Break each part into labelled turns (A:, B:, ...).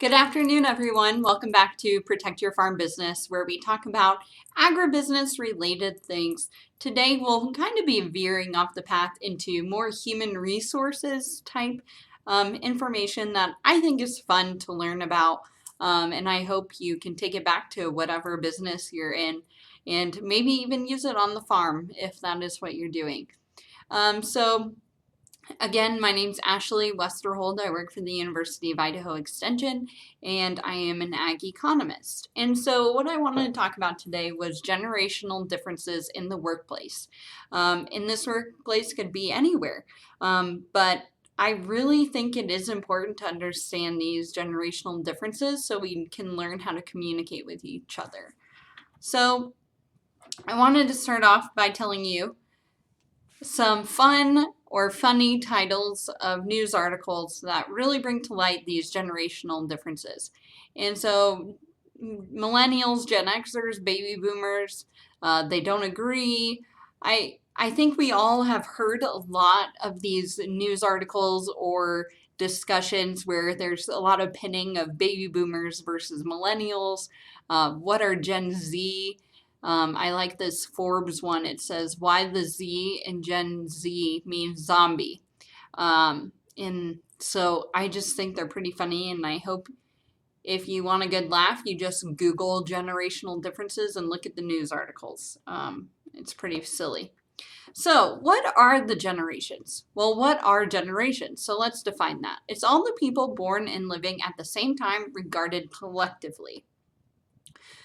A: Good afternoon, everyone. Welcome back to Protect Your Farm Business, where we talk about agribusiness related things. Today, we'll kind of be veering off the path into more human resources type information that I think is fun to learn about. And I hope you can take it back to whatever business you're in and maybe even use it on the farm if that is what you're doing. Again, my name's Ashley Westerhold. I work for the University of Idaho Extension, and I am an ag economist. And so what I wanted to talk about today was generational differences in the workplace. In this workplace could be anywhere, but I really think it is important to understand these generational differences so we can learn how to communicate with each other. So I wanted to start off by telling you some fun or funny titles of news articles that really bring to light these generational differences. And so millennials, Gen Xers, baby boomers, they don't agree. I think we all have heard a lot of these news articles or discussions where there's a lot of pinning of baby boomers versus millennials. What are Gen Z? I like this Forbes one. It says why the Z in Gen Z means zombie. And so I just think they're pretty funny, and I hope if you want a good laugh, you just Google generational differences and look at the news articles. It's pretty silly. So, what are the generations? Well, what are generations? So, let's define that. It's all the people born and living at the same time regarded collectively.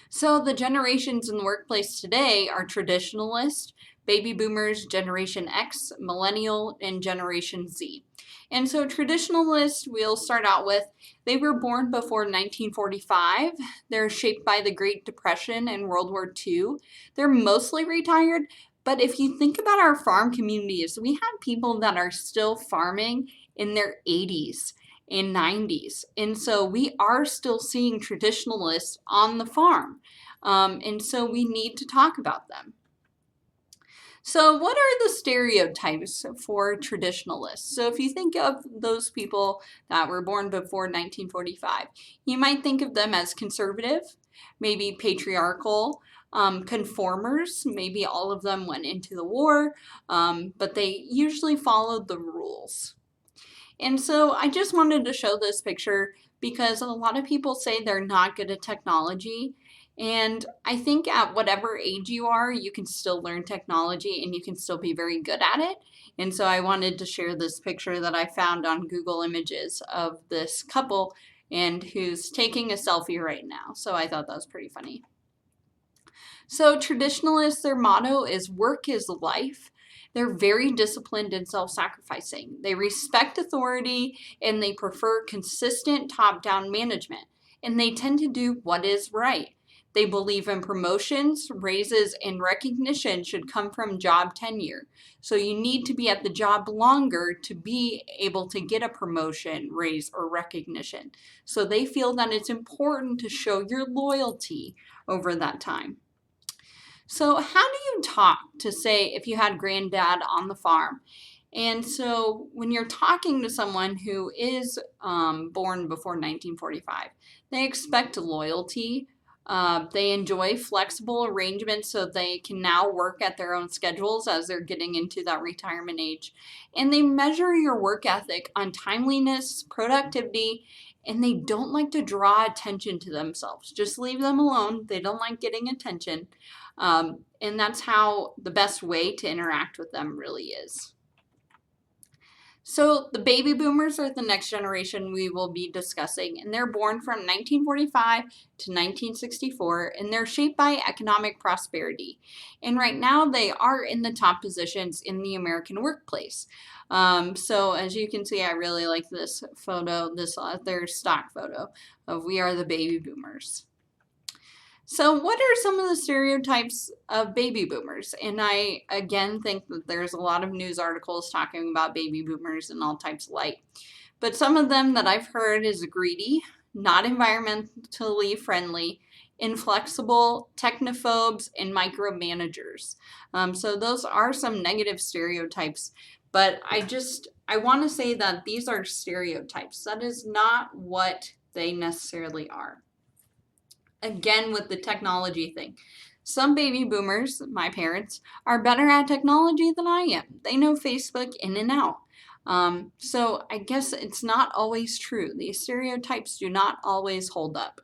A: So the generations in the workplace today are traditionalist, baby boomers, Generation X, millennial, and Generation Z. And so traditionalists, we'll start out with, they were born before 1945. They're shaped by the Great Depression and World War II. They're mostly retired, but if you think about our farm communities, we have people that are still farming in their 80s and 90s. And so we are still seeing traditionalists on the farm. And so we need to talk about them. So what are the stereotypes for traditionalists? So if you think of those people that were born before 1945, you might think of them as conservative, maybe patriarchal, conformers, maybe all of them went into the war, but they usually followed the rules. And so I just wanted to show this picture because a lot of people say they're not good at technology. And I think at whatever age you are, you can still learn technology and you can still be very good at it. And so I wanted to share this picture that I found on Google Images of this couple and who's taking a selfie right now. So I thought that was pretty funny. So traditionalists, their motto is work is life. They're very disciplined and self-sacrificing. They respect authority and they prefer consistent top-down management. And they tend to do what is right. They believe in promotions, raises, and recognition should come from job tenure. So you need to be at the job longer to be able to get a promotion, raise, or recognition. So they feel that it's important to show your loyalty over that time. So how do you talk to, say, if you had granddad on the farm? And so when you're talking to someone who is born before 1945, they expect loyalty. They enjoy flexible arrangements so they can now work at their own schedules as they're getting into that retirement age. And they measure your work ethic on timeliness, productivity, and they don't like to draw attention to themselves. Just leave them alone. They don't like getting attention. And that's how the best way to interact with them really is. So the baby boomers are the next generation we will be discussing, and they're born from 1945 to 1964, and they're shaped by economic prosperity. And right now they are in the top positions in the American workplace. So as you can see, I really like this photo, their stock photo of we are the baby boomers. So what are some of the stereotypes of baby boomers? And I, again, think that there's a lot of news articles talking about baby boomers in all types of light. But some of them that I've heard is greedy, not environmentally friendly, inflexible, technophobes, and micromanagers. So those are some negative stereotypes. But I want to say that these are stereotypes. That is not what they necessarily are. Again, with the technology thing, some baby boomers, my parents, are better at technology than I am. They know Facebook in and out. So I guess it's not always true. These stereotypes do not always hold up.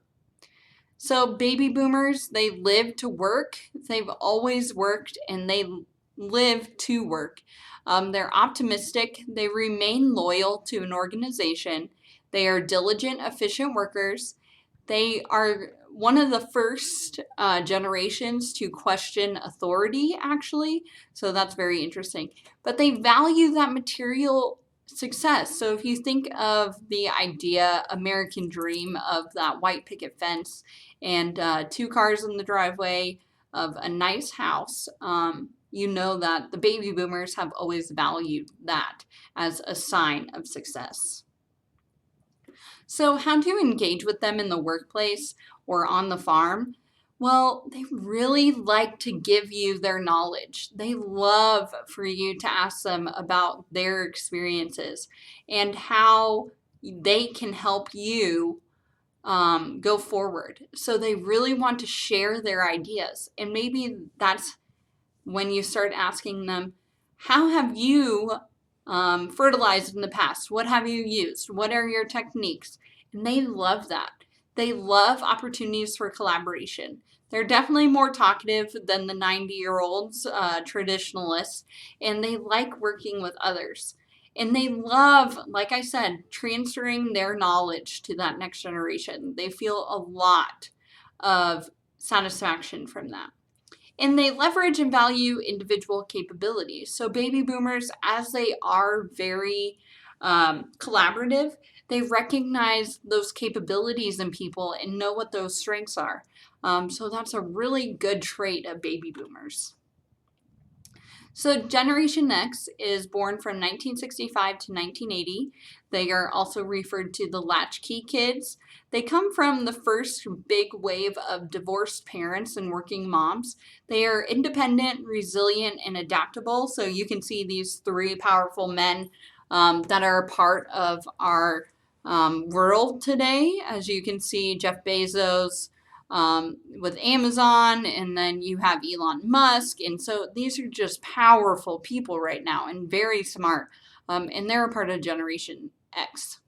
A: So baby boomers, they live to work. They've always worked and they live to work. They're optimistic. They remain loyal to an organization. They are diligent, efficient workers. They are one of the first generations to question authority, actually. So that's very interesting. But they value that material success. So if you think of the idea, American dream of that white picket fence and 2 cars in the driveway of a nice house, you know that the baby boomers have always valued that as a sign of success. So how to engage with them in the workplace or on the farm? Well, they really like to give you their knowledge. They love for you to ask them about their experiences and how they can help you go forward. So they really want to share their ideas. And maybe that's when you start asking them, how have you fertilized in the past? What have you used? What are your techniques? And they love that. They love opportunities for collaboration. They're definitely more talkative than the 90-year-olds, traditionalists, and they like working with others. And they love, like I said, transferring their knowledge to that next generation. They feel a lot of satisfaction from that. And they leverage and value individual capabilities. So baby boomers, as they are very collaborative, they recognize those capabilities in people and know what those strengths are. So that's a really good trait of baby boomers. So Generation X is born from 1965 to 1980. They are also referred to the latchkey kids. They come from the first big wave of divorced parents and working moms. They are independent, resilient, and adaptable. So you can see these 3 powerful men that are a part of our world today. As you can see, Jeff Bezos, with Amazon, and then you have Elon Musk. And so these are just powerful people right now and very smart. And they're a part of Generation X.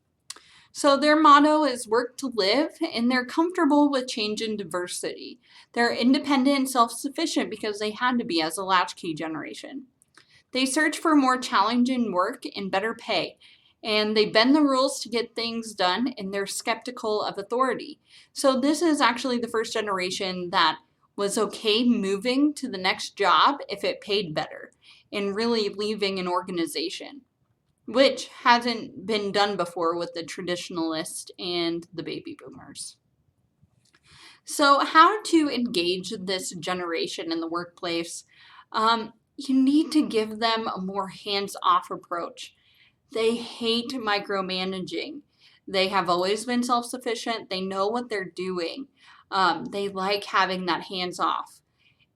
A: So their motto is work to live, and they're comfortable with change and diversity. They're independent and self-sufficient because they had to be as a latchkey generation. They search for more challenging work and better pay. And they bend the rules to get things done, and they're skeptical of authority. So this is actually the first generation that was okay moving to the next job if it paid better and really leaving an organization, which hasn't been done before with the traditionalists and the baby boomers. So how to engage this generation in the workplace? You need to give them a more hands-off approach. They hate micromanaging. They have always been self-sufficient. They know what they're doing. They like having that hands-off.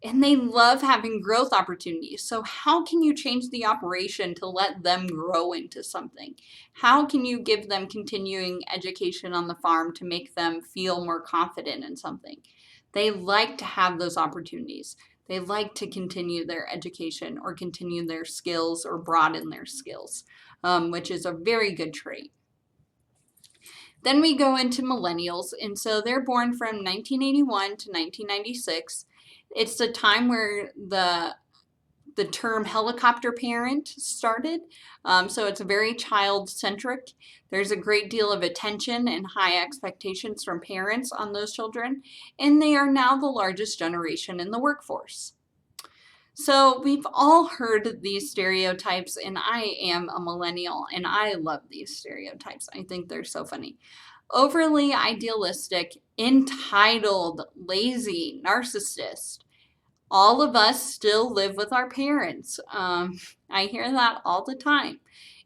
A: And they love having growth opportunities. So how can you change the operation to let them grow into something? How can you give them continuing education on the farm to make them feel more confident in something? They like to have those opportunities. They like to continue their education or continue their skills or broaden their skills, which is a very good trait. Then we go into millennials, and so they're born from 1981 to 1996. It's the time where the term helicopter parent started. So it's very child-centric. There's a great deal of attention and high expectations from parents on those children, and they are now the largest generation in the workforce. So we've all heard these stereotypes, and I am a millennial, and I love these stereotypes. I think they're so funny. Overly idealistic, entitled, lazy, narcissist. All of us still live with our parents. I hear that all the time.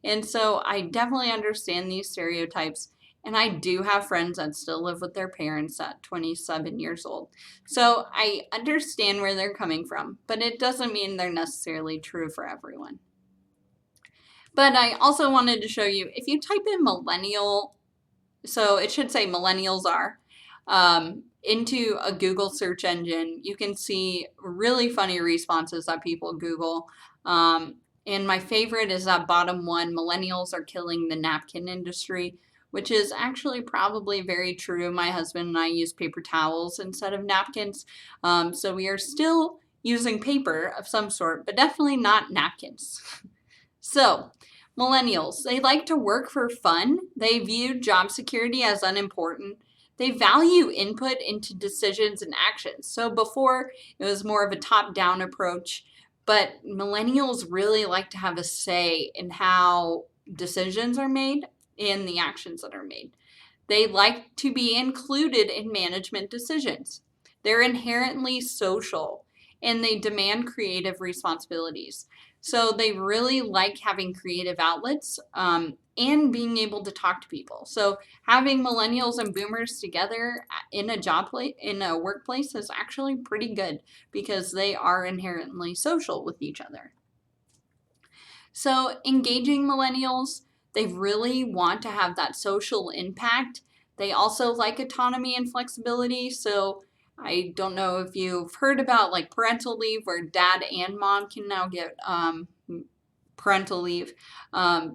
A: And so I definitely understand these stereotypes. And I do have friends that still live with their parents at 27 years old. So I understand where they're coming from, but it doesn't mean they're necessarily true for everyone. But I also wanted to show you, if you type in millennial so it should say millennials are, into a Google search engine, you can see really funny responses that people Google. Um, and my favorite is that bottom one, millennials are killing the napkin industry, which is actually probably very true. My husband and I use paper towels instead of napkins. So we are still using paper of some sort, but definitely not napkins. So, millennials, they like to work for fun. They view job security as unimportant. They value input into decisions and actions. So, before it was more of a top down approach, but millennials really like to have a say in how decisions are made and the actions that are made. They like to be included in management decisions. They're inherently social and they demand creative responsibilities. So they really like having creative outlets and being able to talk to people. So having millennials and boomers together in a in a workplace is actually pretty good because they are inherently social with each other. So, engaging millennials, they really want to have that social impact. They also like autonomy and flexibility. So, I don't know if you've heard about like parental leave where dad and mom can now get parental leave.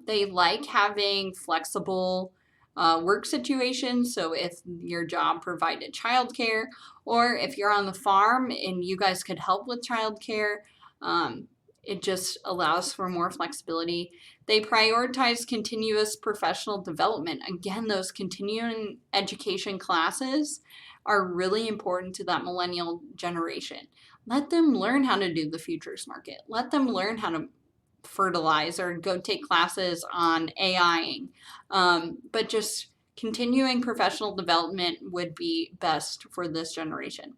A: They like having flexible work situations. So, if your job provided childcare, or if you're on the farm and you guys could help with childcare, um, it just allows for more flexibility. They prioritize continuous professional development. Again, those continuing education classes are really important to that millennial generation. Let them learn how to do the futures market. Let them learn how to fertilize or go take classes on AIing. But just continuing professional development would be best for this generation.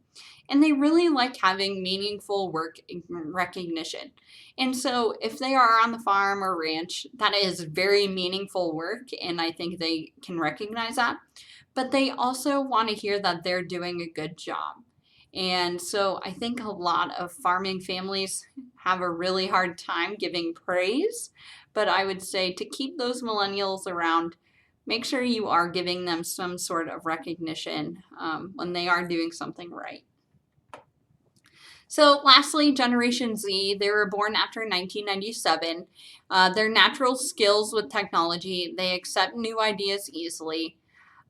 A: And they really like having meaningful work recognition. And so if they are on the farm or ranch, that is very meaningful work, and I think they can recognize that. But they also want to hear that they're doing a good job. And so I think a lot of farming families have a really hard time giving praise, but I would say to keep those millennials around, make sure you are giving them some sort of recognition when they are doing something right. So, lastly, Generation Z, they were born after 1997. Their natural skills with technology, they accept new ideas easily.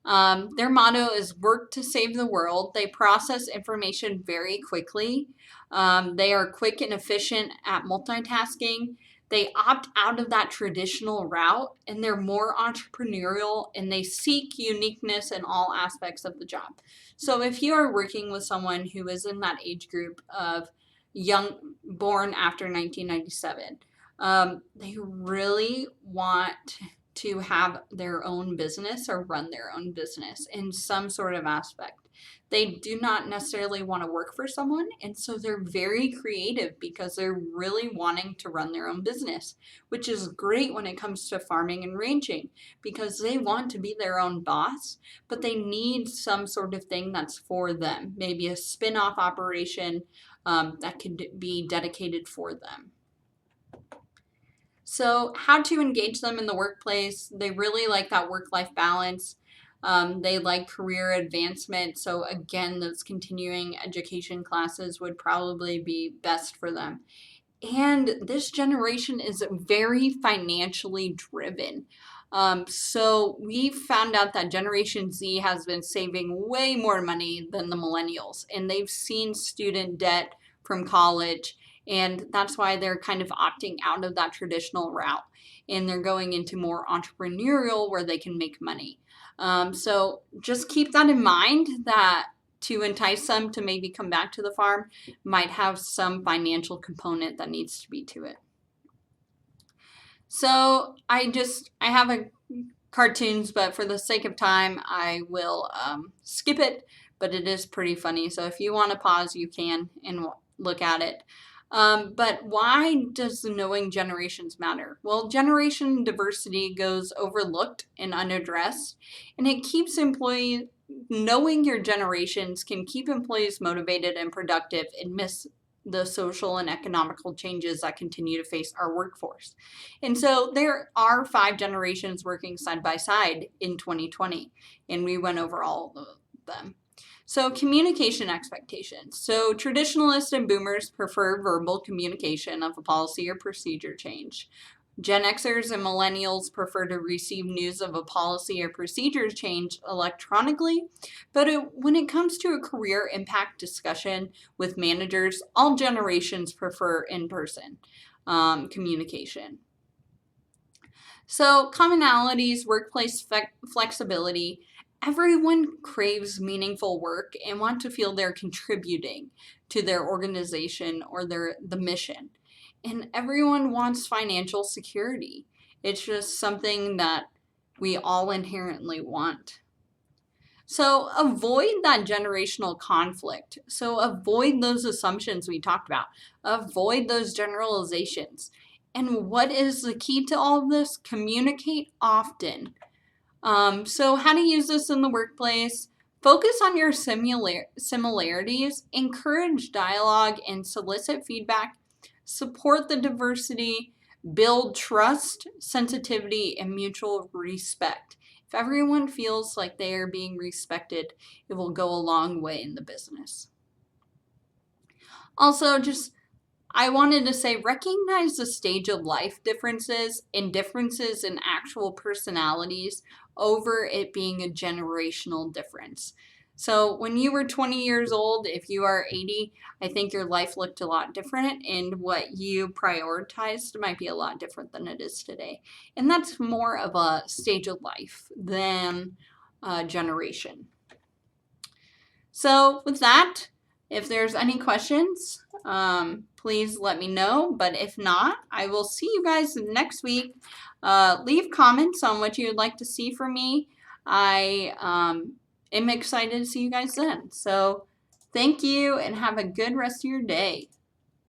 A: Their motto is work to save the world. They process information very quickly. They are quick and efficient at multitasking. They opt out of that traditional route and they're more entrepreneurial and they seek uniqueness in all aspects of the job. So if you are working with someone who is in that age group of young, born after 1997, they really want to have their own business or run their own business in some sort of aspect. They do not necessarily want to work for someone, and so they're very creative because they're really wanting to run their own business, which is great when it comes to farming and ranching because they want to be their own boss, but they need some sort of thing that's for them, maybe a spin off operation that could be dedicated for them. So, how to engage them in the workplace? They really like that work life balance. They like career advancement. So, again, those continuing education classes would probably be best for them. And this generation is very financially driven. So, we found out that Generation Z has been saving way more money than the millennials, and they've seen student debt from college. And that's why they're kind of opting out of that traditional route and they're going into more entrepreneurial where they can make money. So just keep that in mind that to entice them to maybe come back to the farm might have some financial component that needs to be to it. So I have a cartoons, but for the sake of time, I will skip it. But it is pretty funny. So if you want to pause, you can and look at it. But why does knowing generations matter? Well, generation diversity goes overlooked and unaddressed, and it keeps knowing your generations can keep employees motivated and productive the social and economical changes that continue to face our workforce. And so there are 5 generations working side by side in 2020, and we went over all of them. So communication expectations. So traditionalists and boomers prefer verbal communication of a policy or procedure change. Gen Xers and millennials prefer to receive news of a policy or procedure change electronically, but when it comes to a career impact discussion with managers, all generations prefer in-person communication. So commonalities, workplace flexibility. Everyone craves meaningful work and want to feel they're contributing to their organization or the mission. And everyone wants financial security. It's just something that we all inherently want. So avoid that generational conflict. So avoid those assumptions we talked about. Avoid those generalizations. And what is the key to all of this? Communicate often. So how to use this in the workplace? Focus on your similarities, encourage dialogue and solicit feedback, support the diversity, build trust, sensitivity, and mutual respect. If everyone feels like they are being respected, it will go a long way in the business. Also, I wanted to say, recognize the stage of life differences and differences in actual personalities over it being a generational difference. So when you were 20 years old, if you are 80, I think your life looked a lot different, and what you prioritized might be a lot different than it is today. And that's more of a stage of life than a generation. So with that, if there's any questions, please let me know. But if not, I will see you guys next week. Leave comments on what you would like to see from me. I am excited to see you guys then. So thank you and have a good rest of your day.